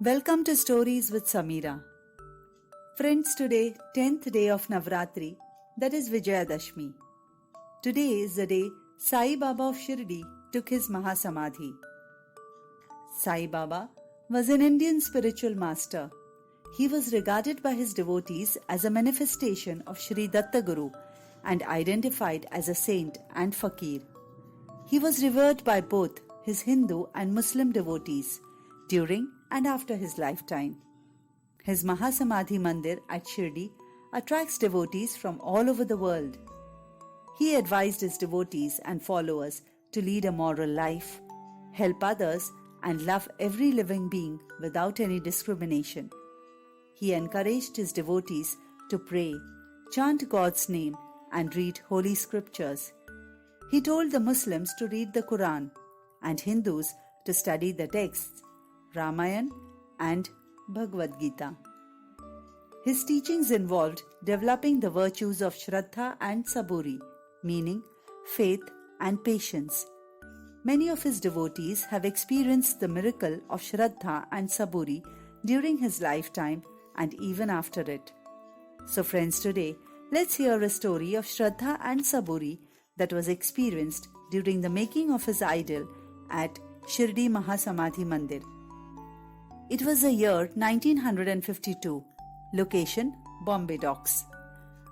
Welcome to Stories with Samira. Friends, today, 10th day of Navratri, that is Vijayadashmi. Today is the day Sai Baba of Shirdi took his Mahasamadhi. Sai Baba was an Indian spiritual master. He was regarded by his devotees as a manifestation of Shri Datta Guru and identified as a saint and fakir. He was revered by both his Hindu and Muslim devotees during and after his lifetime. His Mahasamadhi Mandir at Shirdi attracts devotees from all over the world. He advised his devotees and followers to lead a moral life, help others, and love every living being without any discrimination. He encouraged his devotees to pray, chant God's name, and read holy scriptures. He told the Muslims to read the Quran and Hindus to study the texts Ramayana and Bhagavad Gita. His teachings involved developing the virtues of Shraddha and Saburi, meaning faith and patience. Many of his devotees have experienced the miracle of Shraddha and Saburi during his lifetime and even after it. So friends, today let's hear a story of Shraddha and Saburi that was experienced during the making of his idol at Shirdi Mahasamadhi Mandir. It was the year 1952. Location, Bombay Docks.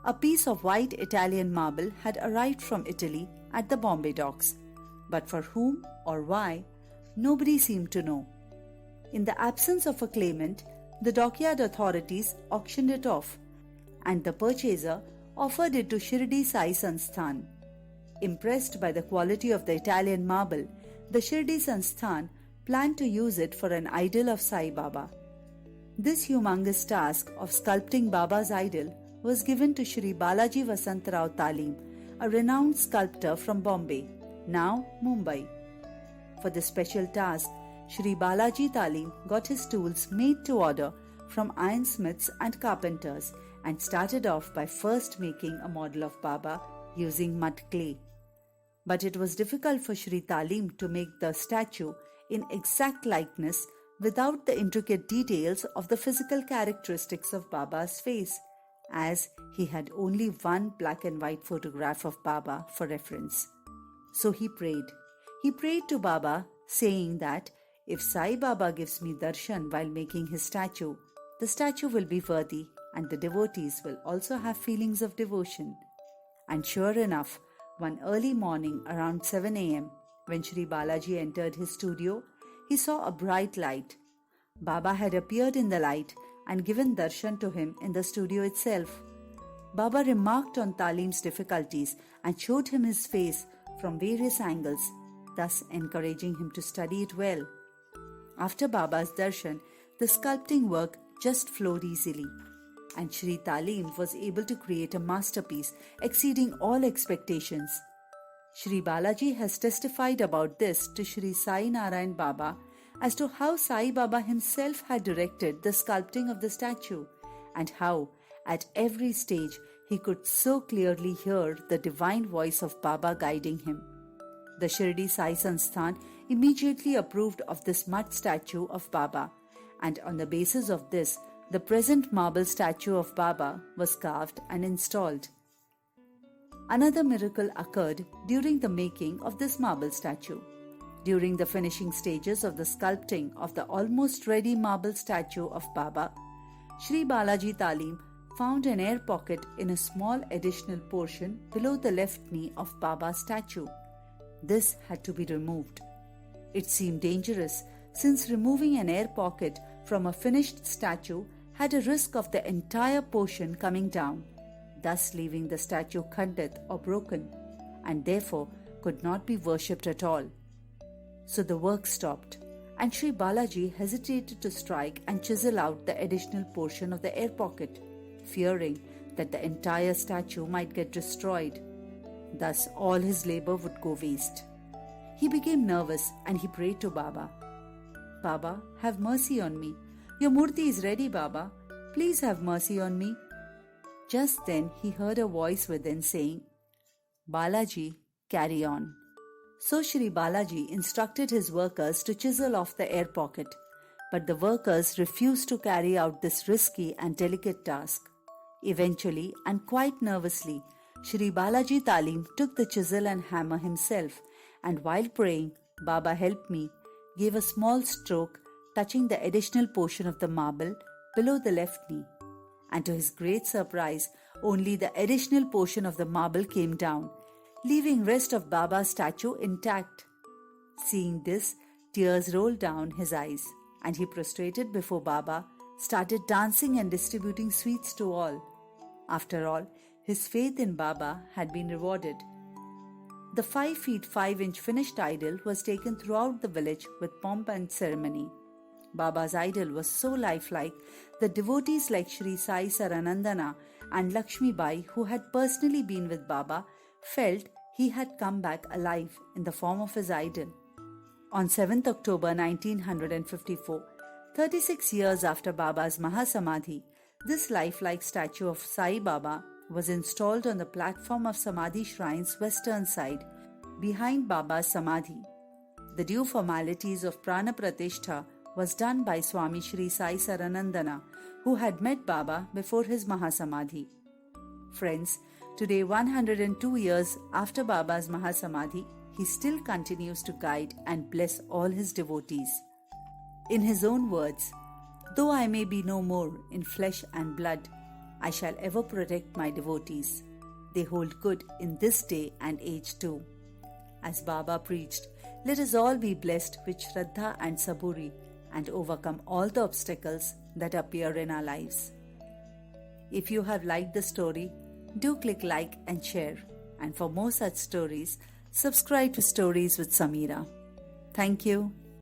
A piece of white Italian marble had arrived from Italy at the Bombay Docks, but for whom or why, nobody seemed to know. In the absence of a claimant, the dockyard authorities auctioned it off, and the purchaser offered it to Shirdi Sai Sansthan. Impressed by the quality of the Italian marble, the Shirdi Sansthan planned to use it for an idol of Sai Baba. This humongous task of sculpting Baba's idol was given to Shri Balaji Vasantrao Talim, a renowned sculptor from Bombay, now Mumbai. For this special task, Shri Balaji Talim got his tools made to order from ironsmiths and carpenters and started off by first making a model of Baba using mud clay. But it was difficult for Shri Talim to make the statue in exact likeness without the intricate details of the physical characteristics of Baba's face, as he had only one black and white photograph of Baba for reference. So he prayed. He prayed to Baba, saying that if Sai Baba gives me darshan while making his statue, the statue will be worthy and the devotees will also have feelings of devotion. And sure enough, one early morning around 7 a.m., when Shri Balaji entered his studio, he saw a bright light. Baba had appeared in the light and given darshan to him in the studio itself. Baba remarked on Talim's difficulties and showed him his face from various angles, thus encouraging him to study it well. After Baba's darshan, the sculpting work just flowed easily, and Shri Talim was able to create a masterpiece exceeding all expectations. Shri Balaji has testified about this to Shri Sai Narayan Baba as to how Sai Baba himself had directed the sculpting of the statue and how, at every stage, he could so clearly hear the divine voice of Baba guiding him. The Shirdi Sai Sansthan immediately approved of this mud statue of Baba, and on the basis of this, the present marble statue of Baba was carved and installed. Another miracle occurred during the making of this marble statue. During the finishing stages of the sculpting of the almost ready marble statue of Baba, Shri Balaji Talim found an air pocket in a small additional portion below the left knee of Baba's statue. This had to be removed. It seemed dangerous since removing an air pocket from a finished statue had a risk of the entire portion coming down, thus leaving the statue khandit or broken, and therefore could not be worshipped at all. So the work stopped, and Shri Balaji hesitated to strike and chisel out the additional portion of the air pocket, fearing that the entire statue might get destroyed. Thus all his labor would go waste. He became nervous and he prayed to Baba. Baba, have mercy on me. Your murti is ready, Baba. Please have mercy on me. Just then he heard a voice within saying, Balaji, carry on. So Shri Balaji instructed his workers to chisel off the air pocket. but the workers refused to carry out this risky and delicate task. Eventually, and quite nervously, Shri Balaji Talim took the chisel and hammer himself, and while praying, Baba helped me, gave a small stroke touching the additional portion of the marble below the left knee. And to his great surprise, only the additional portion of the marble came down, leaving rest of Baba's statue intact. Seeing this, tears rolled down his eyes, and he prostrated before Baba, started dancing and distributing sweets to all. After all, his faith in Baba had been rewarded. The 5 feet 5 inch finished idol was taken throughout the village with pomp and ceremony. Baba's idol was so lifelike that devotees like Sri Sai Saranandana and Lakshmi Bai, who had personally been with Baba, felt he had come back alive in the form of his idol. On 7th October 1954, 36 years after Baba's Mahasamadhi, this lifelike statue of Sai Baba was installed on the platform of Samadhi Shrine's western side, behind Baba's Samadhi. The due formalities of Prana Pratishtha was done by Swami Sri Sai Saranandana, who had met Baba before his Mahasamadhi. Friends, today 102 years after Baba's Mahasamadhi, he still continues to guide and bless all his devotees. In his own words, "Though I may be no more in flesh and blood, I shall ever protect my devotees. They hold good in this day and age too." As Baba preached, let us all be blessed with Shraddha and Saburi and overcome all the obstacles that appear in our lives. If you have liked the story, do click like and share. And for more such stories, subscribe to Stories with Samira. Thank you.